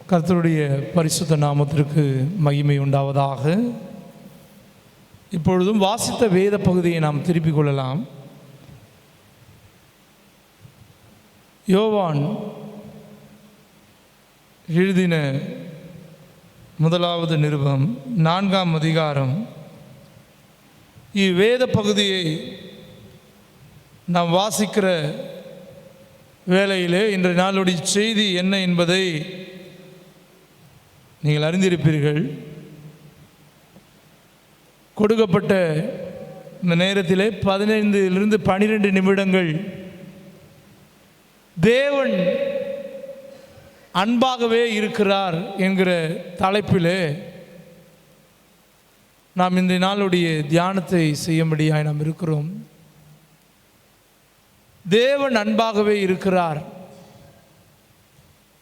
கர்த்தருடைய பரிசுத்த நாமத்திற்கு மகிமை உண்டாவதாக. இப்பொழுதும் வாசித்த வேத பகுதியை நாம் திருப்பிக் கொள்ளலாம். யோவான் எழுதின முதலாவது நிருபம் 4ஆம் அதிகாரம். இவ்வேத பகுதியை நாம் வாசிக்கிற வேளையிலே இன்றைய நாளுடைய செய்தி என்ன என்பதை நீங்கள் அறிந்திருப்பீர்கள். கொடுக்கப்பட்ட இந்த நேரத்திலே 15 to 12 நிமிடங்கள் தேவன் அன்பாகவே இருக்கிறார் என்கிற தலைப்பிலே நாம் இந்த நாளுடைய தியானத்தை செய்யும்படியாய் நாம் இருக்கிறோம். தேவன் அன்பாகவே இருக்கிறார்.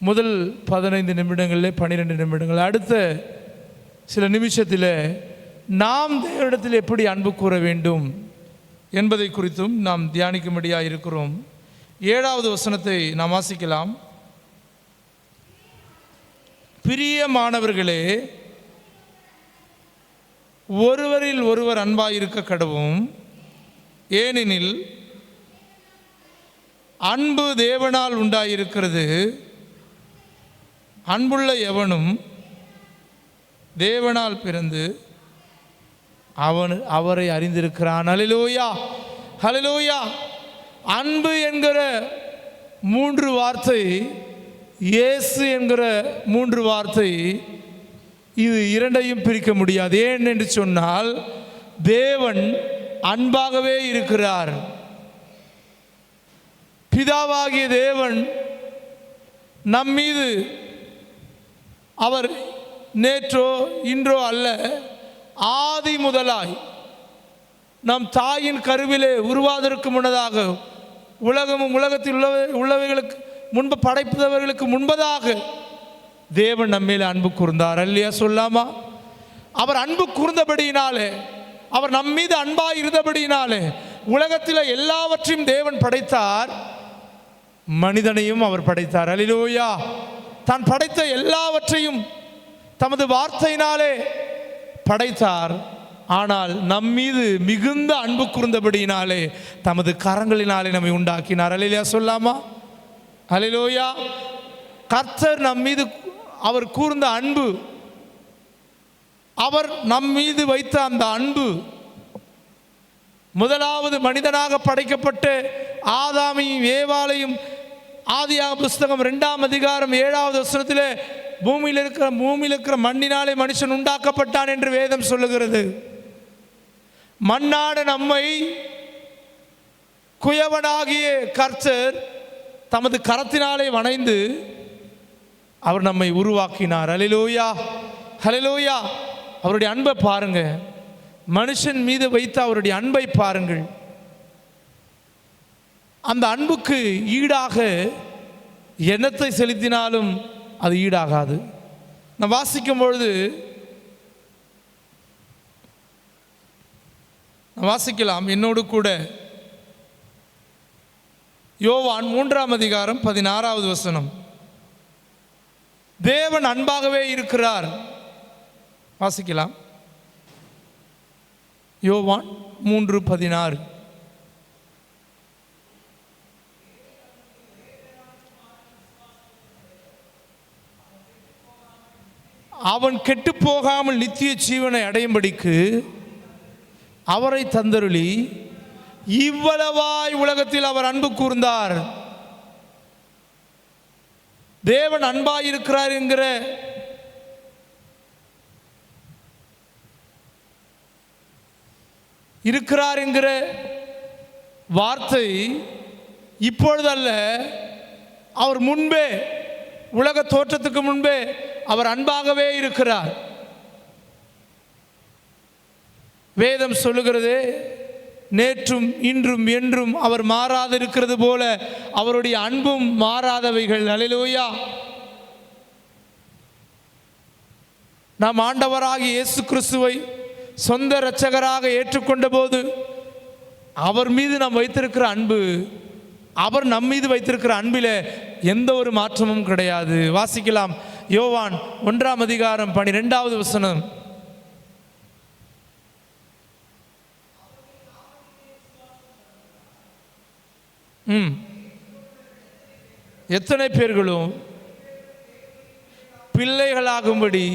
முதல் 15 நிமிடங்களில் 12 நிமிடங்கள், அடுத்த சில நிமிஷத்தில் நாம் தேவனிடத்தில் எப்படி அன்பு கூற வேண்டும் என்பதை குறித்தும் நாம் தியானிக்கும்படியாக இருக்கிறோம். 7வது வசனத்தை நாம் வாசிக்கலாம். பிரியமானவர்களே, ஒருவரில் ஒருவர் அன்பாயிருக்க கடவும், ஏனெனில் அன்பு தேவனால் உண்டாயிருக்கிறது. அன்புள்ள எவனும் தேவனால் பிறந்து அவரை அறிந்திருக்கிறான். ஹல்லேலூயா, ஹல்லேலூயா. அன்பு என்கிற 3 வார்த்தை, இயேசு என்கிற 3 வார்த்தை, இது இரண்டையும் பிரிக்க முடியாது. ஏன் என்று சொன்னால் தேவன் அன்பாகவே இருக்கிறார். பிதாவாகிய தேவன் நம் மீது அவர் நேற்றோ இன்றோ அல்ல, ஆதி முதலாய் நம் தாயின் கருவிலே உருவாவதற்கு முன்னதாக, உலகமும் உலகத்தில் உள்ளவைகளுக்கு முன்பு படைப்பவர்களுக்கு முன்பதாக தேவன் நம்மேல் அன்பு கூர்ந்தார். அல்லையா சொல்லாமா? அவர் அன்பு கூர்ந்தபடியினாலே, அவர் நம் மீது அன்பாய் இருந்தபடியினாலே உலகத்தில் எல்லாவற்றையும் தேவன் படைத்தார். மனிதனையும் அவர் படைத்தார். அல்லேலூயா. தான் படைத்த எல்லாவற்றையும் தமது வார்த்தையினாலே படைத்தார். ஆனால் நம் மீது மிகுந்த அன்பு கூர்ந்தபடியினாலே தமது கரங்களினாலே நம்மை உண்டாக்கினார். அல்லேலூயா சொல்லாமா? அல்லேலூயா. கர்த்தர் நம் மீது அவர் கூர்ந்த அன்பு, அவர் நம் மீது வைத்த அந்த அன்பு, முதலாவது மனிதனாக படைக்கப்பட்ட ஆதாமையும் ஏவாளையும் ஆதியாகம புஸ்தகம் 2ஆம் அதிகாரம் 7வது வசனத்திலே பூமியில் இருக்கிற மண்ணினாலே மனுஷன் உண்டாக்கப்பட்டான் என்று வேதம் சொல்லுகிறது. மண்ணான நம்மை குயவனாகிய கர்த்தர் தமது கரத்தினாலே வணைந்து அவர் நம்மை உருவாக்கினார். ஹல்லேலூயா, ஹல்லேலூயா. அவருடைய அன்பை பாருங்க, மனுஷன் மீது வைத்த அவருடைய அன்பை பாருங்கள். அந்த அன்புக்கு ஈடாக எண்ணத்தை செலுத்தினாலும் அது ஈடாகாது. நான் வாசிக்கும் பொழுது வாசிக்கலாம் என்னோடு கூட. யோவான் 3ஆம் அதிகாரம் 16வது வசனம். தேவன் அன்பாகவே இருக்கிறார். வாசிக்கலாம். யோவான் 3:16. அவன் கெட்டு போகாமல் நித்திய ஜீவனை அடையும்படிக்கு அவரை தந்தருளி இவ்வளவாய் உலகத்தில் அவர் அன்பு கூர்ந்தார். தேவன் அன்பாயிருக்கிறார் என்கிற வார்த்தை இப்பொழுதல்ல, அவர் முன்பே, உலக தோற்றத்துக்கு முன்பே அவர் அன்பாகவே இருக்கிறார். வேதம் சொல்லுகிறது, நேற்றும் இன்றும் என்றும் அவர் மாறாது இருக்கிறது போல அவருடைய அன்பும் மாறாதவைகள். அல்லேலூயா. நாம் ஆண்டவராகிய இயேசு கிறிஸ்துவை சொந்த இரட்சகராக ஏற்றுக்கொண்ட போது அவர் மீது நாம் வைத்திருக்கிற அன்பு, அவர் நம் மீது வைத்திருக்கிற அன்பில் எந்த ஒரு மாற்றமும் கிடையாது. வாசிக்கலாம். யோவான் 1:12 வசனம். எத்தனை பேர்களும் பிள்ளைகளாகும்படி,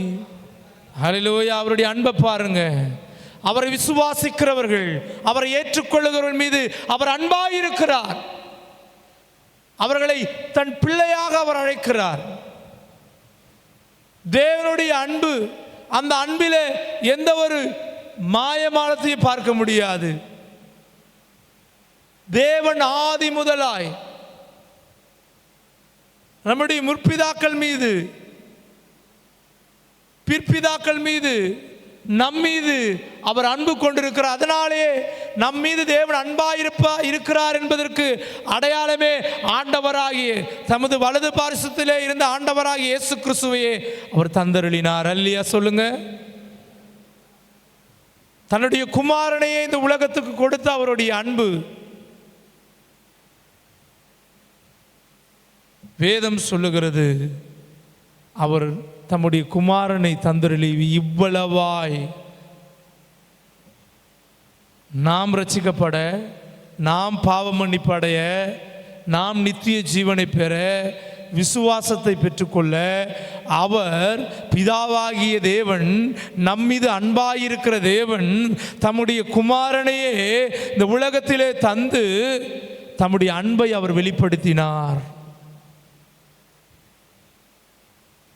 ஹல்லேலூயா, அவருடைய அன்பை பாருங்க. அவரை விசுவாசிக்கிறவர்கள், அவரை ஏற்றுக்கொள்ளுகிறவர்கள் மீது அவர் அன்பாயிருக்கிறார். அவர்களை தன் பிள்ளையாக அவர் அழைக்கிறார். தேவனுடைய அன்பு, அந்த அன்பிலே எந்த ஒரு மாயமானத்தையும் பார்க்க முடியாது. தேவன் ஆதி முதலாய் நம்முடைய முற்பிதாக்கள் மீது, பிற்பிதாக்கள் மீது, நம் மீது அவர் அன்பு கொண்டிருக்கிறார். அதனாலே நம் மீது தேவன் இருக்கிறார் என்பதற்கு அடையாளமே ஆண்டவராகிய, தமது வலது பாரிசத்திலே இருந்த ஆண்டவராகிய இயேசு கிறிஸ்துவையே அவர் தந்தருளினார். அல்லேலூயா சொல்லுங்க. தன்னுடைய குமாரனையே இந்த உலகத்துக்கு கொடுத்த அவருடைய அன்பு. வேதம் சொல்லுகிறது, அவர் தம்முடைய குமாரனை தந்தருளி இவ்வளவாய் நாம் ரட்சிக்கப்பட, நாம் பாவ மன்னிப்படைய, நாம் நித்திய ஜீவனை பெற, விசுவாசத்தை பெற்றுக்கொள்ள அவர் பிதாவாகிய தேவன், நம்மீது அன்பாயிருக்கிற தேவன் தம்முடைய குமாரனையே இந்த உலகத்திலே தந்து தம்முடைய அன்பை அவர் வெளிப்படுத்தினார்.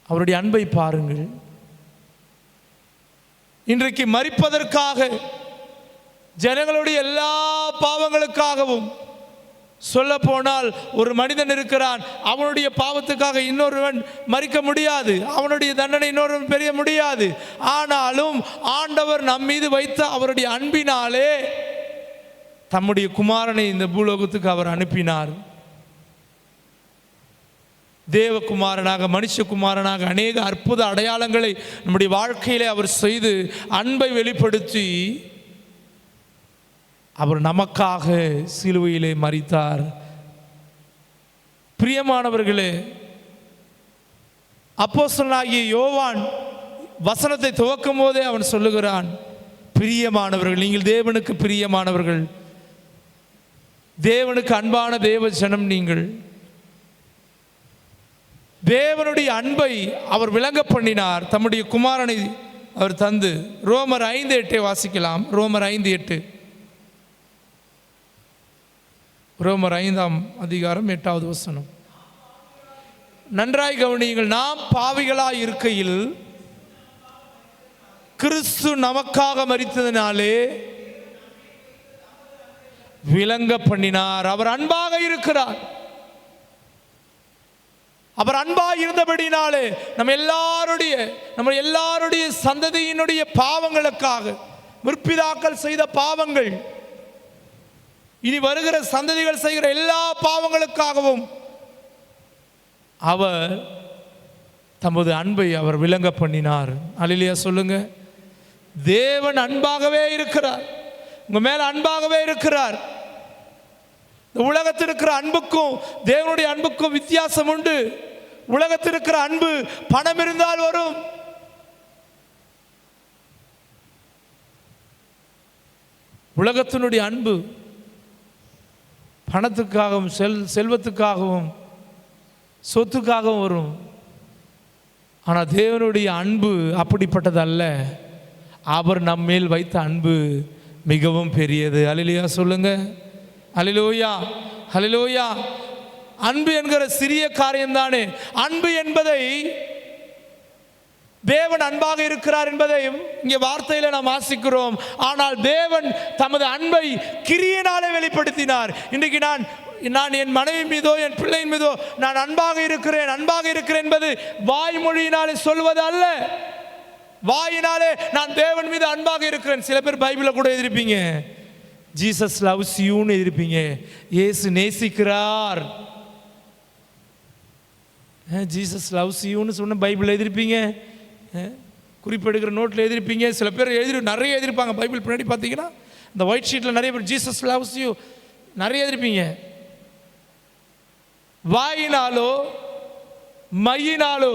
அவருடைய அன்பை பாருங்கள். இன்றைக்கு மரிப்பதற்காக, ஜனங்களுடைய எல்லா பாவங்களுக்காகவும், சொல்ல போனால் ஒரு மனிதன் இருக்கிறான், அவனுடைய பாவத்துக்காக இன்னொருவன் மரிக்க முடியாது, அவனுடைய தண்டனை இன்னொருவன் பெரிய முடியாது. ஆனாலும் ஆண்டவர் நம் மீது வைத்த அவருடைய அன்பினாலே தம்முடைய குமாரனை இந்த பூலோகத்துக்கு அவர் அனுப்பினார். தேவகுமாரனாக, மனுஷகுமாரனாக அநேக அற்புத அடையாளங்களை நம்முடைய வாழ்க்கையிலே அவர் செய்து அன்பை வெளிப்படுத்தி அவர் நமக்காக சிலுவையிலே மரித்தார். பிரியமானவர்களே, அப்போஸ்தலனாகிய யோவான் வசனத்தை துவக்கும் போதே அவன் சொல்லுகிறான், பிரியமானவர்கள், நீங்கள் தேவனுக்கு பிரியமானவர்கள், தேவனுக்கு அன்பான தேவ ஜனம் நீங்கள். தேவனுடைய அன்பை அவர் விளங்க பண்ணினார். தம்முடைய குமாரனை அவர் தந்து. ரோமர் 5:8 வாசிக்கலாம். ரோமர் 5:8. ரோமர் 5:8 வசனம். நன்றாய் கவனியுங்கள். நாம் பாவிகளாய் இருக்கையில் கிறிஸ்து நமக்காக மரித்ததினாலே விளங்க பண்ணினார். அவர் அன்பாக இருக்கிறார். அவர் அன்பாக இருந்தபடினாலே நம்ம எல்லாருடைய சந்ததியினுடைய பாவங்களுக்காக, முற்பிதாக்கள் செய்த பாவங்கள், இனி வருகிற சந்ததிகள் செய்கிற எல்லா பாவங்களுக்காகவும் அவர் தமது அன்பை அவர் விளங்க பண்ணினார். அல்லேலூயா சொல்லுங்க. தேவன் அன்பாகவே இருக்கிறார். உங்க மேல அன்பாகவே இருக்கிறார். இந்த உலகத்தில் இருக்கிற அன்புக்கும் தேவனுடைய அன்புக்கும் வித்தியாசம் உண்டு. உலகத்தில் இருக்கிற அன்பு பணம் இருந்தால் வரும். உலகத்தினுடைய அன்பு பணத்துக்காகவும் செல்வத்துக்காகவும் சொத்துக்காகவும் வரும். ஆனால் தேவனுடைய அன்பு அப்படிப்பட்டது அல்ல. அவர் நம்மேல் வைத்த அன்பு மிகவும் பெரியது. அல்லேலூயா சொல்லுங்க. அல்லேலூயா, அல்லேலூயா. அன்பு என்கிற சிறிய காரியம்தானே. அன்பு என்பதை, தேவன் அன்பாக இருக்கிறார் என்பதையும் இங்கே வார்த்தையில நாம் வாசிக்கிறோம். ஆனால் தேவன் தமது அன்பை கிரியையினாலே வெளிப்படுத்தினார். இன்றைக்கு நான் என் மனைவி மீதோ என் பிள்ளையின் மீதோ நான் அன்பாக இருக்கிறேன் என்பது வாய்மொழியினாலே சொல்வது அல்ல. வாயினாலே நான் தேவன் மீது அன்பாக இருக்கிறேன். சில பேர் பைபிளை கூட எழுதிருப்பீங்க, ஜீசஸ் லவ்ஸ் யூன்னு எழுதிருப்பீங்க. இயேசு நேசிக்கிறார், ஜீசஸ் லவ்ஸ் யூன்னு சொன்ன பைபிள் எழுதிருப்பீங்க, குறிப்பெடுக்கிற நோட்டில் எழுதிருப்பீங்க. சில பேர் நிறைய எழுதிருப்பாங்க. பைபிள் பின்னாடி பார்த்தீங்கன்னா இந்த ஒயிட் ஷீட்டில் நிறைய பேர் ஜீசஸ் லவ்ஸ் யூ நிறைய எழுதிருப்பீங்க. வாயினாலோ மையினாலோ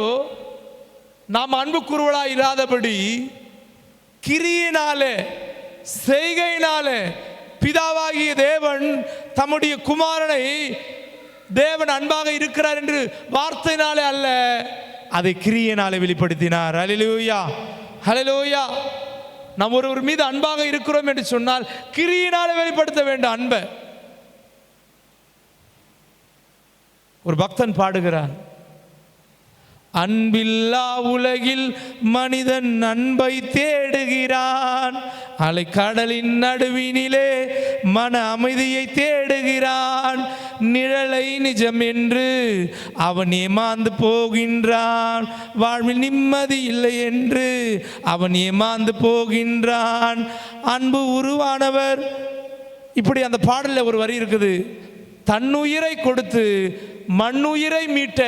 நாம் அன்பு கூறுவலாய் இராதபடி கிரியினாலே செய்கையினாலே பிதாவாகிய தேவன் தம்முடைய குமாரனை தேவன் அன்பாக இருக்கிறார் என்று வார்த்தையினாலே அல்ல, அதை கிரியினாலே வெளிப்படுத்தினார். ஹல்லேலூயா, ஹல்லேலூயா. நாம் ஒருவர் மீது அன்பாக இருக்கிறோம் என்று சொன்னால் கிரியினாலே வெளிப்படுத்த வேண்டும் அன்பை. ஒரு பக்தன் பாடுகிறான், அன்பில்லா உலகில் மனிதன் அன்பை தேடுகிறான், அலைக்கடலின் நடுவினிலே மன அமைதியை தேடுகிறான், நிழலை நிஜம் என்று அவன் ஏமாந்து போகின்றான், வாழ்வில் நிம்மதி இல்லை என்று அவன் ஏமாந்து போகின்றான். அன்பு உருவானவர். இப்படி அந்த பாடலில் ஒரு வரி இருக்குது, தன்னுயிரை கொடுத்து மண்ணுயிரை மீட்ட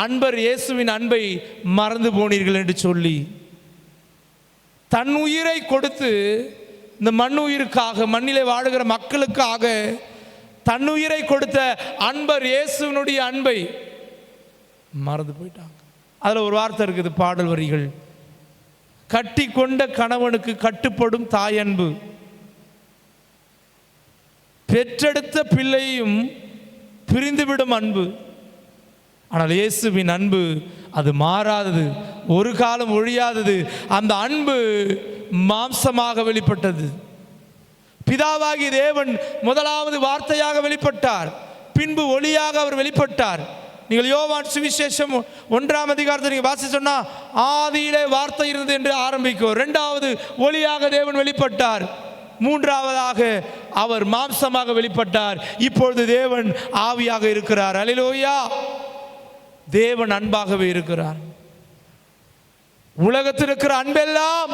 அன்பர் இயேசுவின் அன்பை மறந்து போனீர்கள் என்று சொல்லி, தன் உயிரை கொடுத்து இந்த மண்ணுயிருக்காக, மண்ணிலே வாழுகிற மக்களுக்காக தன்னுயிரை கொடுத்த அன்பர் இயேசுவினுடைய அன்பை மறந்து போயிட்டாங்க. அதில் ஒரு வார்த்தை இருக்குது, பாடல் வரிகள், கட்டி கொண்ட கணவனுக்கு கட்டுப்படும் தாய் அன்பு, பெற்றெடுத்த பிள்ளையும் பிரிந்துவிடும் அன்பு. ஆனால் இயேசுவின் அன்பு அது மாறாதது, ஒரு காலம் ஒழியாதது. அந்த அன்பு மாம்சமாக வெளிப்பட்டது. பிதாவாகிய தேவன் முதலாவது வார்த்தையாக வெளிப்பட்டார், பின்பு ஒளியாக அவர் வெளிப்பட்டார். நீங்கள் யோவான் சுவிசேஷம் 1ஆம் அதிகாரத்தை நீங்கள் வாசி சொன்னா, ஆதியிலே வார்த்தை இருந்தது என்று ஆரம்பிக்கும். 2வது ஒளியாக தேவன் வெளிப்பட்டார், 3ஆவதாக அவர் மாம்சமாக வெளிப்பட்டார். இப்பொழுது தேவன் ஆவியாக இருக்கிறார். அல்லேலூயா. தேவன் அன்பாகவே இருக்கிறார். உலகத்தில் இருக்கிற அன்பெல்லாம்,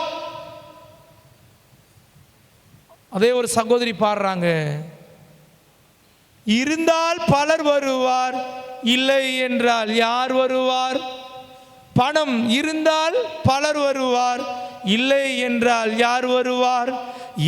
அதே ஒரு சகோதரி பாடுறாங்க, இருந்தால் பலர் வருவார், இல்லை என்றால் யார் வருவார்? பணம் இருந்தால் பலர் வருவார், இல்லை என்றால் யார் வருவார்?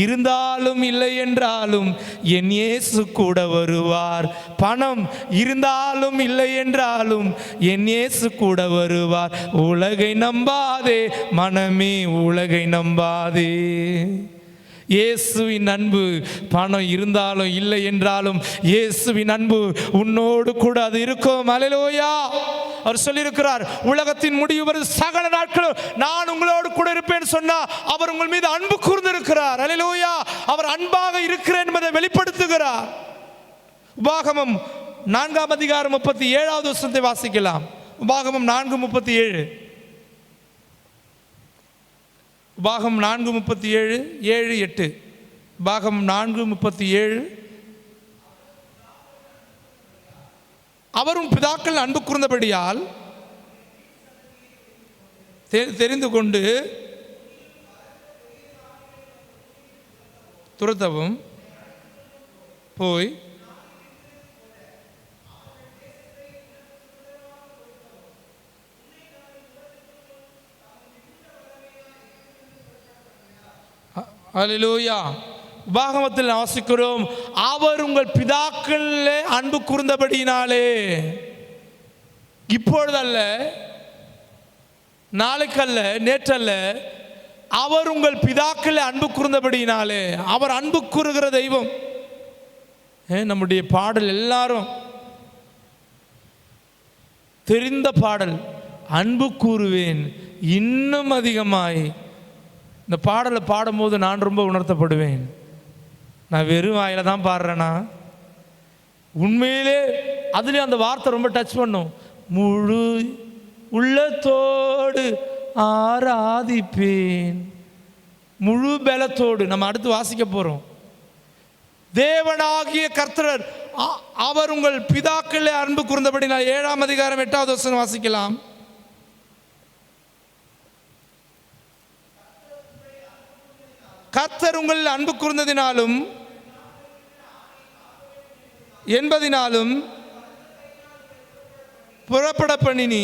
இருந்தாலும் இல்லை என்றாலும் என் இயேசு கூட வருவார். பணம் இருந்தாலும் இல்லை என்றாலும் என் இயேசு கூட வருவார். உலகை நம்பாதே மனமே, உலகை நம்பாதே. இயேசுவின் அன்பு பணம் இருந்தாலும் இல்லை என்றாலும் இயேசுவின் அன்பு உன்னோடு கூட அது இருக்கும். அல்லேலூயா. அவர் சொல்லியிருக்கிறார், உலகத்தின் முடிவு வரை சகல நாட்களும் நான் உங்களோடு கூட இருப்பேன் சொன்னா அவர் உங்கள் மீது அன்பு கூர்ந்திருக்கிறார். அல்லேலூயா. அவர் அன்பாக இருக்கிறேன் என்பதை வெளிப்படுத்துகிறார். உபாகமம் 4ஆம் அதிகாரம் 37வது வசனத்தை வாசிக்கலாம். உபாகமம் 4:37. உபாகம் 4:37, 7-8. உபாகம் 4:37. அவரும் பிதாக்கள் அன்பு கூர்ந்தபடியால் தெரிந்து கொண்டு துரத்தவும் போய் அல்லேலூயா. உபாகமத்தில் வாசிக்கிறோம், அவர் உங்கள் பிதாக்களே அன்பு கூர்ந்தபடியினாலே. இப்பொழுதல்ல, நாளைக்கல்ல, நேற்றல்ல, அவர் உங்கள் பிதாக்களே அன்பு கூர்ந்தபடியினாலே. அவர் அன்பு கூறுகிற தெய்வம். நம்முடைய பாடல் எல்லாரும் தெரிந்த பாடல், அன்பு கூறுவேன் இன்னும் அதிகமாய். இந்த பாடலை பாடும்போது நான் ரொம்ப உணர்த்தப்படுவேன். நான் வெறும் வாயில தான் பாடுறேன்னா, உண்மையிலே அதுலேயே அந்த வார்த்தை ரொம்ப டச் பண்ணும். முழு உள்ளத்தோடு ஆராதிப்பேன், முழு பலத்தோடு. நம்ம அடுத்து வாசிக்க போறோம். தேவனாகிய கர்த்தர் அவர் உங்கள் பிதாக்களே அன்பு கூர்ந்தபடி. நான் 7ஆம் அதிகாரம் 8வது வசனம் வாசிக்கலாம். கர்த்தர் உங்கள் அன்பு கூர்ந்ததினாலும் என்பதினாலும் புறப்பட பண்ணினி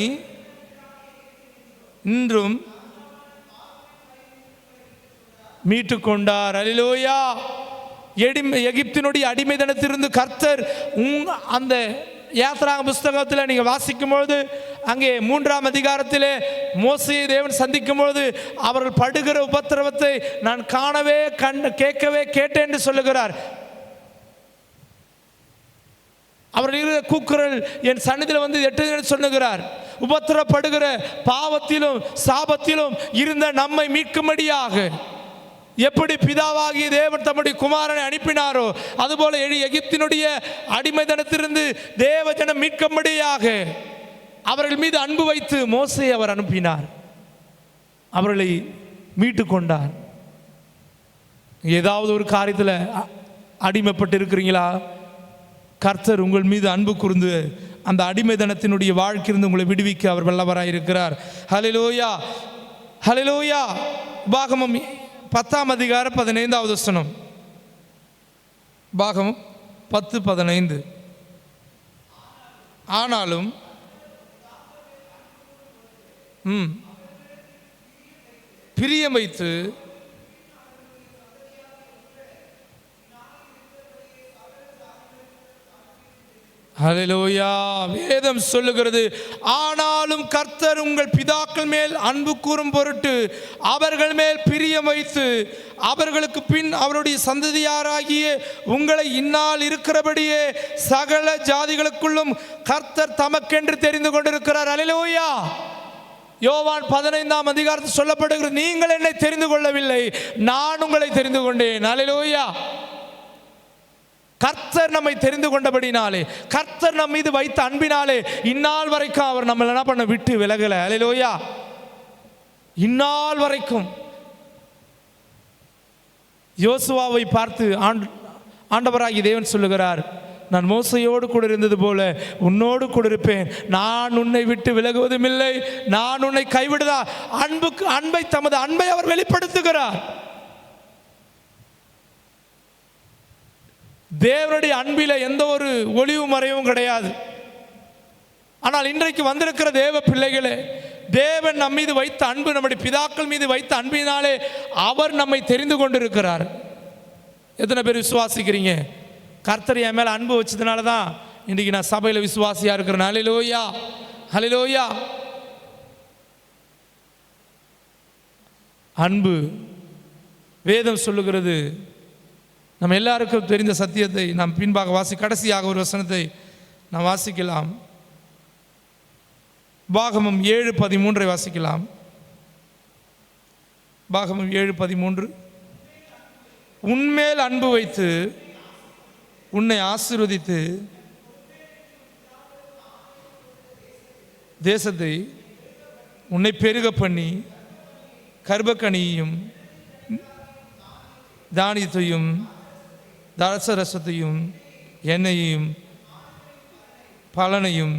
இன்றும் மீட்டு கொண்டார். அல்லேலூயா. எகிப்தினுடைய அடிமைத்தனத்திலிருந்து கர்த்தர் அந்த யாத்ராகம புஸ்தகத்தில் நீங்கள் வாசிக்கும் பொழுது அங்கே 3ஆம் அதிகாரத்திலே மோசேயை தேவன் சந்திக்கும் பொழுது அவர்கள் படுகிற உபத்திரவத்தை நான் காணவே கேட்கவே கேட்டேன் என்று சொல்லுகிறார். அவர்கள் கூக்குரல் என் சன்னிதியில் வந்து எட்டுன்னு சொல்லுகிறார். உபத்திரப்படுகிற பாவத்திலும் சாபத்திலும் இருந்த நம்மை மீட்கும்படியாக எப்படி பிதாவாகிய தேவன் தம்முடைய குமாரனை அனுப்பினாரோ அதுபோல எகிப்தினுடைய அடிமைத்தனத்திலிருந்து தேவ ஜனம் மீட்கும்படியாக அவர்கள் மீது அன்பு வைத்து மோசேயை அவர் அனுப்பினார். அவர்களை மீட்டு கொண்டார். ஏதாவது ஒரு காரியத்தில் அடிமைப்பட்டு இருக்கிறீங்களா? கர்த்தர் உங்கள் மீது அன்பு கூர்ந்து அந்த அடிமைத்தனத்தினுடைய வாழ்க்கையிலிருந்து உங்களை விடுவிக்க அவர் வல்லவராய் இருக்கிறார். ஹல்லேலூயா, ஹல்லேலூயா. உபாகமம் 10ஆம் அதிகாரம் 15வது வசனம். உபாகமம் 10:15. ஆனாலும் பிரியம் வைத்து ஹல்லேலூயா. வேதம் சொல்லுகிறது, ஆனாலும் கர்த்தர் உங்கள் பிதாக்கள் மேல் அன்பு கூறும் பொருட்டு அவர்கள் மேல் பிரியம் வைத்து அவர்களுக்கு பின் அவருடைய சந்ததியாராகிய உங்களை இந்நாள் இருக்கிறபடியே சகல ஜாதிகளுக்குள்ளும் கர்த்தர் தமக்கென்று தெரிந்து கொண்டிருக்கிறார். ஹல்லேலூயா. யோவான் 15ஆம் அதிகாரத்தில் சொல்லப்படுகிறது, நீங்கள் என்னை தெரிந்து கொள்ளவில்லை, நான் உங்களை தெரிந்து கொண்டேன். ஹல்லேலூயா. கர்த்தர் நம்மை தெரிந்து கொண்டபடினாலே, கர்த்தர் நம் மீது வைத்த அன்பினாலே இந்நாள் வரைக்கும் அவர் நம்ம என்ன பண்ண விட்டு விலகல. ஹல்லேலூயா. இந்நாள் வரைக்கும் யோசுவாவை பார்த்து ஆண்டவராகிய தேவன் சொல்லுகிறார், நான் மோசையோடு கூட இருந்தது போல உன்னோடு கூட இருப்பேன், நான் உன்னை விட்டு விலகுவதும் இல்லை, நான் உன்னை கைவிடுதா. அன்பை தமது அன்பை அவர் வெளிப்படுத்துகிறார். தேவனுடைய அன்பில எந்த ஒரு ஒளிவு மறைவும் கிடையாது. ஆனால் இன்றைக்கு வந்திருக்கிற தேவ பிள்ளைகளே, தேவன் நம் மீது வைத்த அன்பு, நம்முடைய பிதாக்கள் மீது வைத்த அன்பினாலே அவர் நம்மை தெரிந்து கொண்டிருக்கிறார். எத்தனை பேர் விசுவாசிக்கிறீங்க? கர்த்தர் என் மேல அன்பு வச்சதுனால தான் இன்றைக்கு நான் சபையில் விசுவாசியா இருக்கிறேன். ஹல்லேலூயா, ஹல்லேலூயா. அன்பு வேதம் சொல்லுகிறது. நம்ம எல்லாருக்கும் தெரிந்த சத்தியத்தை நாம் பின்பாக கடைசியாக ஒரு வசனத்தை நாம் வாசிக்கலாம். உபாகமம் 7:13 வாசிக்கலாம். உபாகமம் 7:13. உன்மேல் அன்பு வைத்து உன்னை ஆசீர்வதித்து தேசத்தை உன்னை பெருக பண்ணி கர்ப்பக்கனியையும் தானியத்தையும் தசரசத்தையும் எண்ணெயையும் பலனையும்.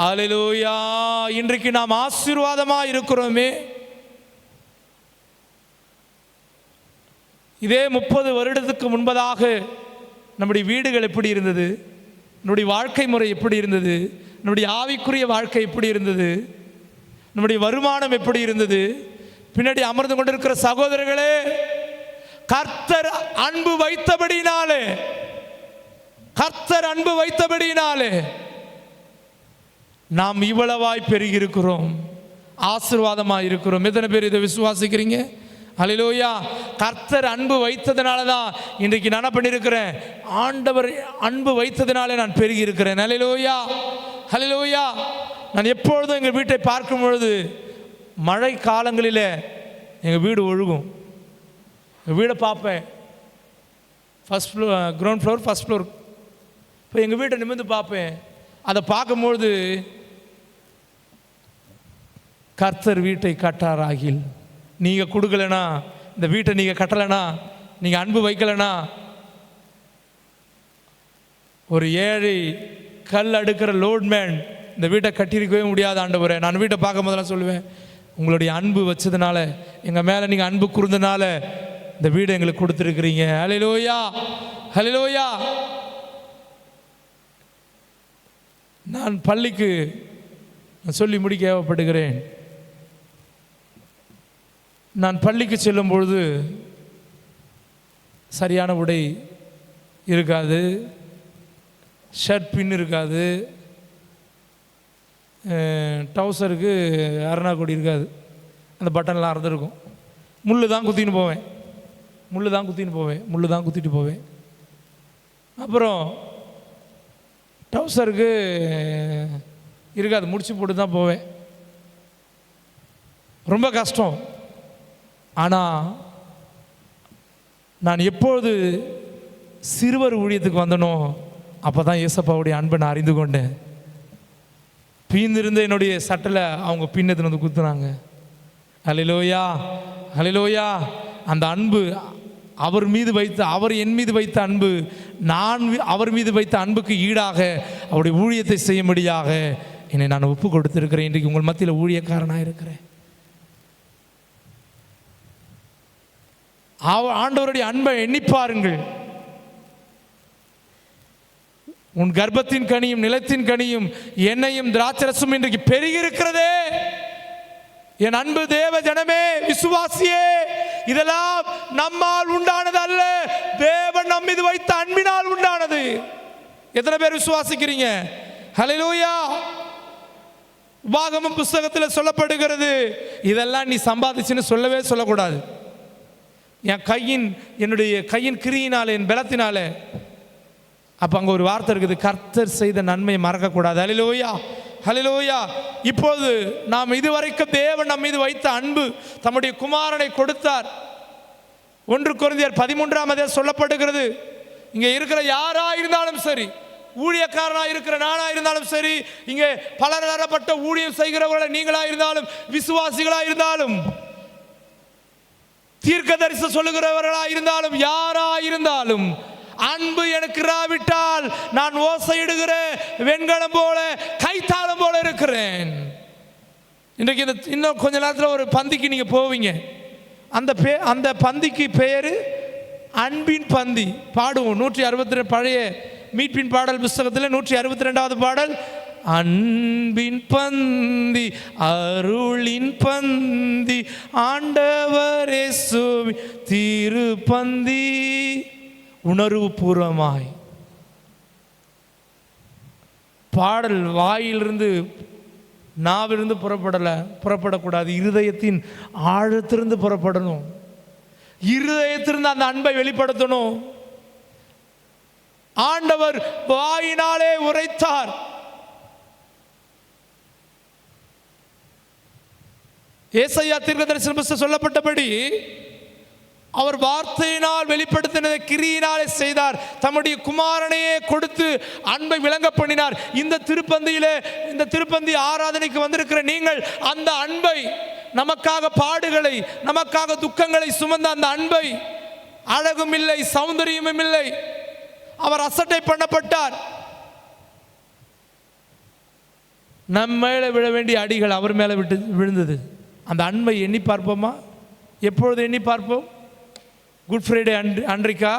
ஹல்லேலூயா. இன்றைக்கு நாம் ஆசீர்வாதமாக இருக்கிறோமே. இதே 30 வருடத்துக்கு முன்பதாக நம்முடைய வீடுகள் எப்படி இருந்தது, நம்முடைய வாழ்க்கை முறை எப்படி இருந்தது, நம்முடைய ஆவிக்குரிய வாழ்க்கை எப்படி இருந்தது, நம்முடைய வருமானம் எப்படி இருந்தது. பின்னாடி அமர்ந்து கொண்டிருக்கிற சகோதரர்களே, கர்த்தர் அன்பு வைத்தபடினாலே, கர்த்தர் அன்பு வைத்தபடினாலே நாம் இவ்வளவாய் பெருகி இருக்கிறோம், ஆசீர்வாதமாக இருக்கிறோம். எத்தனை பேர் இதை விசுவாசிக்கிறீங்க? ஹல்லேலூயா. கர்த்தர் அன்பு வைத்ததுனால தான் இன்றைக்கு நான் பண்ணியிருக்கிறேன். ஆண்டவர் அன்பு வைத்ததுனாலே நான் பெருகி இருக்கிறேன். ஹல்லேலூயா, ஹல்லேலூயா. நான் எப்பொழுதும் எங்கள் வீட்டை பார்க்கும் பொழுது மழை காலங்களில் எங்கள் வீடு ஒழுகும். எங்கள் வீடை பார்ப்பேன். First floor, ground floor, first floor. இப்போ எங்கள் வீட்டை நிமிர்ந்து பார்ப்பேன். அதை பார்க்கும்பொழுது கர்த்தர் வீட்டை கட்டாராகில், நீங்கள் கொடுக்கலனா, இந்த வீட்டை நீங்கள் கட்டலைனா, நீங்கள் அன்பு வைக்கலைனா, ஒரு ஏழை கல் அடுக்கிற லோட்மேன் இந்த வீட்டை கட்டியிருக்கவே முடியாது. ஆண்டவரே, நான் வீட்டை பார்க்கும் போதெல்லாம் சொல்லுவேன், உங்களுடைய அன்பு வச்சதுனால, எங்கள் மேலே நீங்கள் அன்பு கூர்ந்தனால இந்த வீடு எங்களுக்கு கொடுத்துருக்கிறீங்க. ஹல்லேலூயா, ஹல்லேலூயா. நான் பள்ளிக்கு சொல்லி முடிக்க ஏவப்படுகிறேன். நான் பள்ளிக்கு செல்லும் பொழுது சரியான உடை இருக்காது, ஷர்ட் பின் இருக்காது, டவுசருக்கு அரணா கொடி இருக்காது, அந்த பட்டன்லாம் அறந்துருக்கும். முள் தான் குத்தின்னு போவேன், முள் தான் குத்திட்டு போவேன். அப்புறம் டவுசருக்கு இருக்காது, முடிச்சு போட்டு தான் போவேன். ரொம்ப கஷ்டம். ஆனால் நான் எப்பொழுது சிறுவர் ஊழியத்துக்கு வந்தனோ அப்போ தான் ஏசப்பாவுடைய அன்பை நான் அறிந்து கொண்டேன். பீந்திருந்த என்னுடைய சட்டில் அவங்க பின்னத்தில் வந்து குத்துனாங்க. ஹல்லேலூயா, ஹல்லேலூயா. அந்த அன்பு அவர் மீது வைத்த, அவர் என் மீது வைத்த அன்பு, நான் அவர் மீது வைத்த அன்புக்கு ஈடாக அவருடைய ஊழியத்தை செய்யும்படியாக என்னை நான் ஒப்பு கொடுத்திருக்கிறேன். இன்றைக்கு உங்கள் மத்தியில் ஊழியக்காரனாக இருக்கிறேன். ஆண்டவருடைய அன்பை எண்ணிப்பாருங்கள். உன் கர்ப்பத்தின் கனியும் நிலத்தின் கனியும் எண்ணெயும் திராட்சரசும் இன்றைக்கு பெருகி இருக்கிறதே. என் அன்பு தேவ ஜனமே, விசுவாசியே, இதெல்லாம் நம்மால் உண்டானது அல்ல, தேவன் நம் மீது வைத்த அன்பினால் உண்டானது. எத்தனை பேர் விசுவாசிக்கிறீங்க? ஹல்லேலூயா. உபாகமம் புஸ்தகத்தில் சொல்லப்படுகிறது, இதெல்லாம் நீ சம்பாதிச்சுன்னு சொல்லவே சொல்லக்கூடாது. என்னுடைய கையின் கிரியினாலே, என் பலத்தினாலே. அப்போ அங்கே ஒரு வார்த்தை இருக்குது, கர்த்தர் செய்த நன்மையை மறக்கக்கூடாது. ஹல்லேலூயா, ஹல்லேலூயா. இப்போது நாம் இதுவரைக்கும் தேவன் நம் மீது வைத்த அன்பு, தம்முடைய குமாரனை கொடுத்தார். 1 கொரிந்தியர் 13 சொல்லப்படுகிறது, இங்கே இருக்கிற யாரா இருந்தாலும் சரி, ஊழியக்காரனா இருக்கிற நானா இருந்தாலும் சரி, இங்கே பலதரப்பட்ட ஊழியம் செய்கிறவர்களை நீங்களா இருந்தாலும், விசுவாசிகளா இருந்தாலும், தீர்க்கதரிசி சொல்லுகிறவர்களா இருந்தாலும், யாரா இருந்தாலும், அன்பு எனக்கு இராவிட்டால் நான் ஓசையிடுகிற வெண்கலம் போல, கைத்தாளம் போல இருக்கிறேன். இன்றைக்கு இன்னும் கொஞ்ச நேரத்தில் ஒரு பந்திக்கு நீங்கள் போவீங்க. அந்த பந்திக்கு பெயர் அன்பின் பந்தி. பாடுவோம் 162 பழைய மீட்பின் பாடல் புஸ்தகத்தில் 162வது பாடல். அன்பின் பந்தி, அருளின் பந்தி, ஆண்டவர் இயேசுவின் திருப்பந்தி. உணர்வு பூர்வமாய் பாடல் வாயிலிருந்து நாவிலிருந்து புறப்படக்கூடாது, இருதயத்தின் ஆழத்திலிருந்து புறப்படணும். இருதயத்திலிருந்து அந்த அன்பை வெளிப்படுத்தணும். ஆண்டவர் வாயினாலே உரைத்தார். ஏசாயா தீர்க்கதரிசன புத்தகத்தில் சொல்லப்பட்டபடி அவர் வார்த்தையினால் வெளிப்படுத்தினதை கிரியினாலே செய்தார். தம்முடைய குமாரனையே கொடுத்து அன்பை விளங்க பண்ணினார். இந்த திருப்பந்தி ஆராதனைக்கு வந்திருக்கிற நீங்கள் அந்த அன்பை, நமக்காக பாடுகளை, நமக்காக துக்கங்களை சுமந்த அந்த அன்பை, அழகும் இல்லை, சௌந்தரியமும் இல்லை, அவர் அசட்டை பண்ணப்பட்டார். நம் மேலே விழ வேண்டிய அடிகள் அவர் மேலே விழுந்தது. அந்த அன்பை எண்ணி பார்ப்போமா? எப்பொழுது எண்ணி பார்ப்போம்? குட் ஃப்ரைடே அன்றைக்கா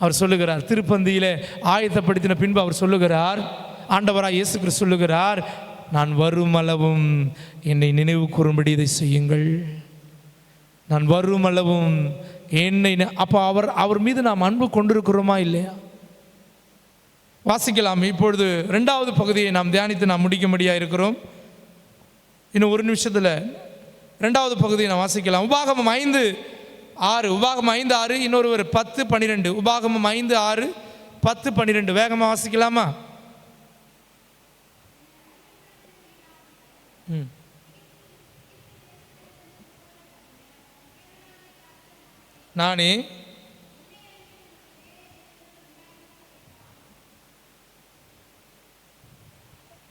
அவர் சொல்லுகிறார், திருப்பந்தியிலே ஆயத்தப்படுத்தின பின்பு அவர் சொல்லுகிறார், ஆண்டவராய் இயேசு கிறிஸ்து சொல்லுகிறார், நான் வரும் அளவும் என்னை நினைவு கூறும்படி இதை செய்யுங்கள். நான் வரும் அளவும் என்னை. அப்போ அவர் மீது நாம் அன்பு கொண்டிருக்கிறோமா இல்லையா? வாசிக்கலாம். இப்பொழுது 2வது பகுதியை நாம் தியானித்து நாம் முடிக்கும்படியாக இருக்கிறோம். இன்னும் 1 நிமிஷத்தில் 2வது பகுதியை நாம் வாசிக்கலாம். உபாகமம் 5:6. உபாகமம் 5:6. இன்னொருவர் 10:12. உபாகமம் 5:6, 10:12. வேகமாக வாசிக்கலாமா? நானே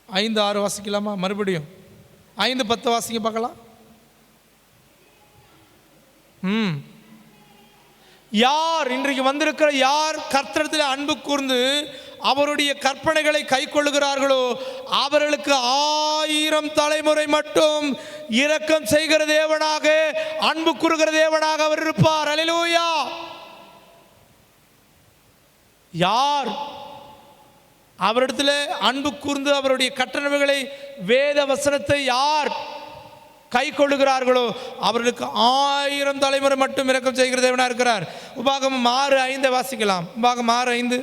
5:6 வாசிக்கலாமா? மறுபடியும் 5:10 வாசிக்க பார்க்கலாம். யார் இன்றைக்கு வந்திருக்கிற யார் கர்த்தரிடத்தில் அன்பு கூர்ந்து அவருடைய கற்பனைகளை கை கொள்ளுகிறார்களோ அவர்களுக்கு 1000 தலைமுறை மட்டும் இரக்கம் செய்கிற தேவனாக, அன்பு கூறுகிற தேவனாக அவர் இருப்பார். அல்லேலூயா. யார் அவரிடத்தில் அன்பு கூர்ந்து அவருடைய கட்டளைகளை, வேத வசனத்தை யார் கை கொள்ளுகிறார்களோ அவர்களுக்கு 1000 தலைமுறை மட்டும் இரக்கம் செய்கிற தேவனாக இருக்கிறார். உபாகமம் 6:5 வாசிக்கலாம். உபாகமம் 6:5.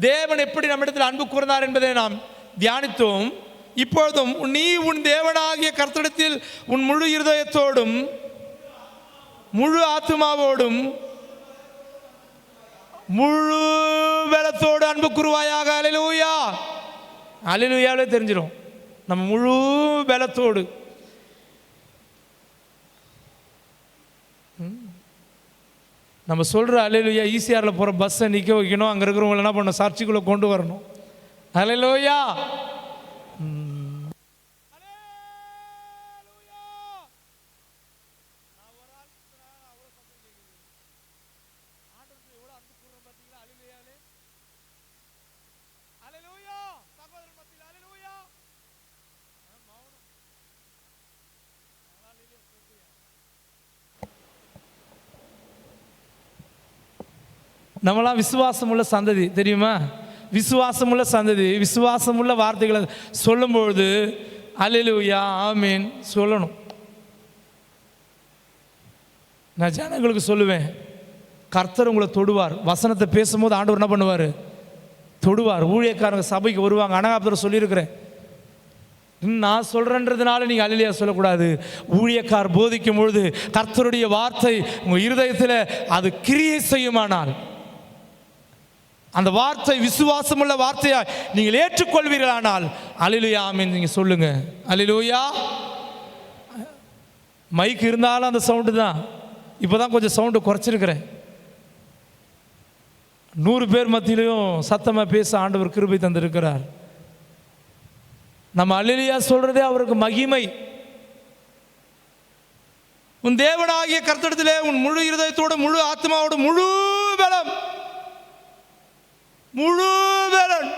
தேவன் எப்படி நம்மிடத்தில் அன்பு கூர்ந்தார் என்பதை நாம் தியானித்தோம். இப்பொழுதும் நீ உன் தேவனாகிய கர்த்தரிடத்தில் உன் முழு இருதயத்தோடும் முழு ஆத்துமாவோடும் முழு பலத்தோடு அன்பு கூறுவாயாக. அல்லேலூயா. அல்லேலூயாவே தெரிஞ்சிடும் நம்ம முழு பலத்தோடு. நம்ம சொல்கிற அல்லேலூயா ஈசிஆரில் போகிற பஸ்ஸை நிற்க வைக்கணும், அங்கே இருக்கிறவங்க என்ன பண்ணணும், சர்ச்சுக்குள்ளே கொண்டு வரணும். அல்லேலூயா. நம்மளாம் விசுவாசமுள்ள சந்ததி தெரியுமா? விசுவாசமுள்ள சந்ததி விசுவாசமுள்ள வார்த்தைகளை சொல்லும்பொழுது அல்லேலூயா ஆமீன் சொல்லணும். நான் ஜனங்களுக்கு சொல்லுவேன், கர்த்தர் உங்களை தொடுவார். வசனத்தை பேசும்போது ஆண்டவர் என்ன பண்ணுவார்? தொடுவார். ஊழியக்காரங்க சபைக்கு வருவாங்க. அனகாபுரம் சொல்லியிருக்கிறேன். நான் சொல்கிறேன்றதுனால நீங்கள் அல்லேலூயா சொல்லக்கூடாது. ஊழியக்கார் போதிக்கும் பொழுது கர்த்தருடைய வார்த்தை உங்கள் இருதயத்தில் அது கிரியை செய்யுமானால், அந்த வார்த்தை விசுவாசமுள்ள வார்த்தையா நீங்கள் ஏற்றுக்கொள்வீர்களானால் அல்லேலூயா ஆமென் நீங்கள் சொல்லுங்க. அல்லேலூயா. மைக் இருந்தாலும் அந்த சவுண்டு தான். இப்போ தான் கொஞ்சம் சவுண்டு குறைச்சிருக்கிறேன். 100 பேர் மத்தியிலையும் சத்தமாக பேச ஆண்டவர் கிருபை தந்திருக்கிறார். நம்ம அல்லேலூயா சொல்றதே அவருக்கு மகிமை. உன் தேவனாகிய கர்த்தரிடத்திலே உன் முழு இருதயத்தோடு முழு ஆத்மாவோடு முழு பலம் முழு பலன்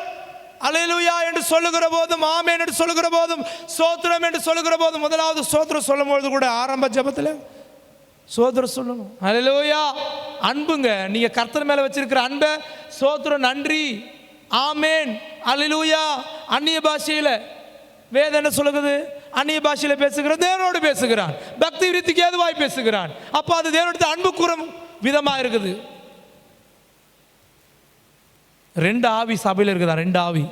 அல்லேலூயா என்று சொல்லுகிற போதும் ஆமென் என்று சொல்லுகிற போதும் ஸ்தோத்திரம் என்று சொல்லுகிற போதும் முதலாவது ஸ்தோத்திரம் சொல்லும்போது கூட ஆரம்ப ஜெபத்தில் ஸ்தோத்திரம் சொல்லணும். அல்லேலூயா. அன்புங்க, நீங்க கர்த்தர் மேல வச்சிருக்கிற அன்பை ஸ்தோத்திரம் நன்றி ஆமென் அல்லேலூயா. அந்நிய பாஷையில் வேதம் என்ன சொல்லுகிறது? அந்நிய பாஷையில் பேசுகிறான், தேவனோடு பேசுகிறான், பக்தி விருத்திக்கு ஏதுவாய் பேசுகிறான். அப்போ அது தேவனுடைய அன்பு கூறும் விதமாக இருக்குது. 2 ஆவி சபையில் இருக்குதா? 2 ஆவி.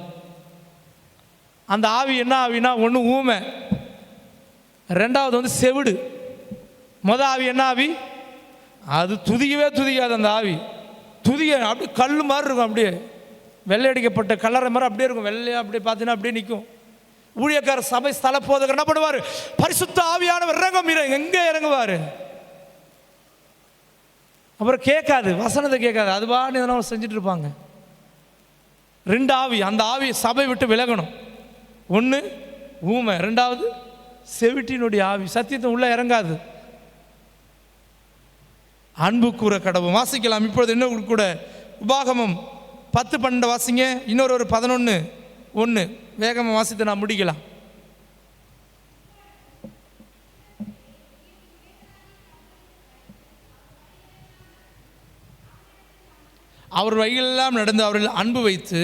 அந்த ஆவி என்ன ஆவினா, ஒன்று ஊமை, 2வது வந்து செவிடு. ஆவி என்ன ஆவி? அது துதிக்கவே துதிக்காது. அந்த ஆவி துதிக்க அப்படியே கல் மாதிரி இருக்கும், அப்படியே வெள்ளை அடிக்கப்பட்ட கல்லறை மாதிரி அப்படியே இருக்கும். வெள்ளையா அப்படியே பார்த்தீங்கன்னா அப்படியே நிற்கும். ஊழியக்கார சபை ஸ்தல போதகர் என்ன பண்ணுவார்? பரிசுத்த ஆவியானவர் இறங்கும். எங்கே இறங்குவார்? அப்புறம் கேட்காது, வசனத்தை கேட்காது, அதுவா எதனா செஞ்சுட்டு இருப்பாங்க. 2 ஆவி. அந்த ஆவி சபை விட்டு விலகணும். ஒன்று ஊமை, 2வது செவிட்டினுடைய ஆவி. சத்தியத்தை உள்ள இறங்காது. அன்பு கூற கடவுள். வாசிக்கலாம் இப்பொழுது இன்னும் கூட உபாகமம் 10-12 வாசிங்க. இன்னொரு 11:1 வேகமாக வாசித்து நான் முடிக்கலாம். அவர் வழிகளெல்லாம் நடந்து அவர்கள் அன்பு வைத்து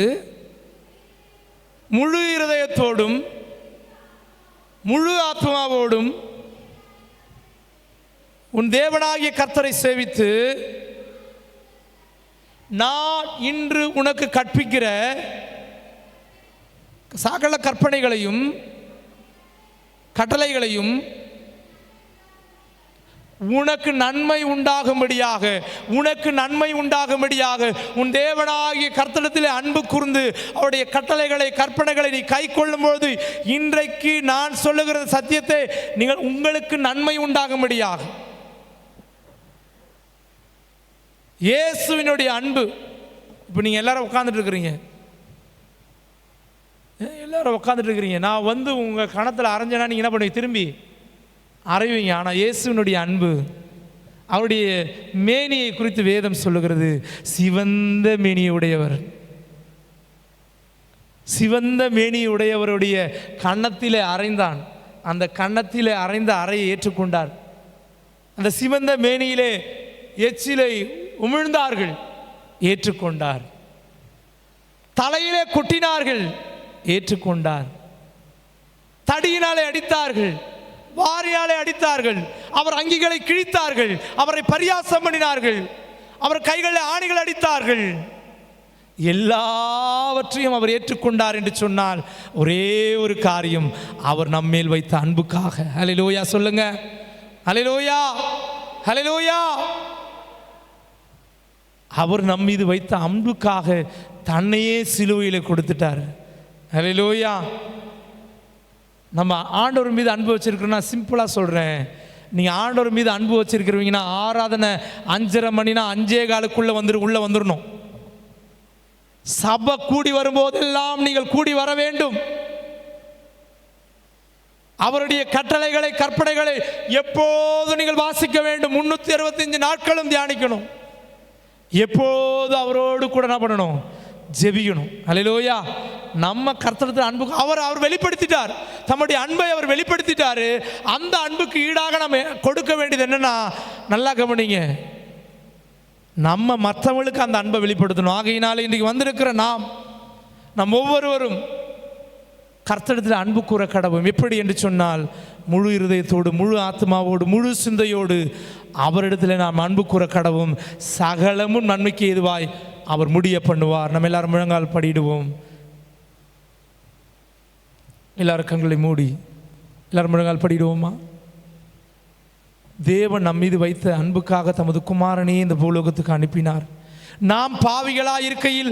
முழு இருதயத்தோடும் முழு ஆத்மாவோடும் உன் தேவனாகிய கர்த்தரை சேவித்து நான் இன்று உனக்கு கற்பிக்கிற சகல கற்பனைகளையும் கட்டளைகளையும் உனக்கு நன்மை உண்டாகும்படியாக உன் தேவனாகிய கர்த்தரிடத்திலே அன்பு கூர்ந்து அவருடைய கட்டளைகளை கற்பனைகளை நீ கை கொள்ளும்போது இன்றைக்கு நான் சொல்லுகிற சத்தியத்தை நீங்கள் உங்களுக்கு நன்மை உண்டாகும்படியாக. இயேசுவினுடைய அன்பு. இப்போ நீங்கள் எல்லாரும் உட்காந்துட்டு இருக்கிறீங்க, நான் வந்து உங்கள் கணத்தில் அரைஞ்சேன்னா நீங்கள் என்ன பண்ணுவீங்க? திரும்பி அறைவீங்க. ஆனால் இயேசுவினுடைய அன்பு, அவருடைய மேனியை குறித்து வேதம் சொல்லுகிறது, சிவந்த மேனியுடையவர். சிவந்த மேனியுடையவருடைய கன்னத்திலே அறைந்தான். அந்த கன்னத்திலே அறைந்த அறையை ஏற்றுக்கொண்டார். அந்த சிவந்த மேனியிலே எச்சிலை உமிழ்ந்தார்கள், ஏற்றுக்கொண்டார். தலையிலே கொட்டினார்கள், ஏற்றுக்கொண்டார். தடியினாலே அடித்தார்கள், வாரியாலே அடித்தார்கள், அவர் அங்கிகளை கிழித்தார்கள், அவரை பரியாசம் பண்ணினார்கள், அவர் கைகளில் ஆணிகள் அடித்தார்கள். எல்லாவற்றையும் அவர் ஏற்றுக்கொண்டார் என்று சொன்னால் ஒரே ஒரு காரியம், அவர் நம்மேல் வைத்த அன்புக்காக. ஹல்லேலூயா சொல்லுங்க, ஹல்லேலூயா, ஹல்லேலூயா. அவர் நம் மீது வைத்த அன்புக்காக தன்னையே சிலுவையில் கொடுத்துட்டார். ஹல்லேலூயா. நம்ம ஆண்டவர் மீது அன்பு வச்சிருக்கிறோம். நான் சிம்பிளாக சொல்கிறேன், நீங்கள் ஆண்டவர் மீது அன்பு வச்சிருக்கிறீங்கன்னா ஆராதனை 5:30 மணினா 5:15 உள்ளே வந்துடணும். சபை கூடி வரும்போதெல்லாம் நீங்கள் கூடி வர வேண்டும். அவருடைய கட்டளைகளை கற்பனைகளை எப்போதும் நீங்கள் வாசிக்க வேண்டும். 365 நாட்களும் தியானிக்கணும். எப்போது அவரோடு கூட என்ன பண்ணணும்? ஜெபிக்கணும். ஹல்லேலூயா. நம்ம கர்த்தரிடத்தில் அன்புக்கு அவர் வெளிப்படுத்திட்டார். தம்முடைய அன்பை அவர் வெளிப்படுத்திட்டாரு. அந்த அன்புக்கு ஈடாக நம்ம கொடுக்க வேண்டியது என்னன்னா, நல்லா கவனிங்க, நம்ம மற்றவங்களுக்கு அந்த அன்பை வெளிப்படுத்தணும். ஆகையினால இன்றைக்கு வந்திருக்கிற நாம் ஒவ்வொருவரும் கர்த்தரிடத்தில் அன்பு கூற கடவும். எப்படி என்று சொன்னால், முழு இருதயத்தோடு, முழு ஆத்மாவோடு, முழு சிந்தையோடு அவரிடத்தில் நாம் அன்பு கூற கடவும். சகலமும் நன்மைக்கு ஏதுவாய் அவர் முடிய பண்ணுவார். நம்ம எல்லாரும் முழங்கால் படிடுவோம். எல்லாரும் கண்களை மூடி எல்லாரும் முழங்கால் படிடுவோமா? தேவன் நம் மீது வைத்த அன்புக்காக தமது குமாரனே இந்த பூலோகத்துக்கு அனுப்பினார். நாம் பாவிகளாக இருக்கையில்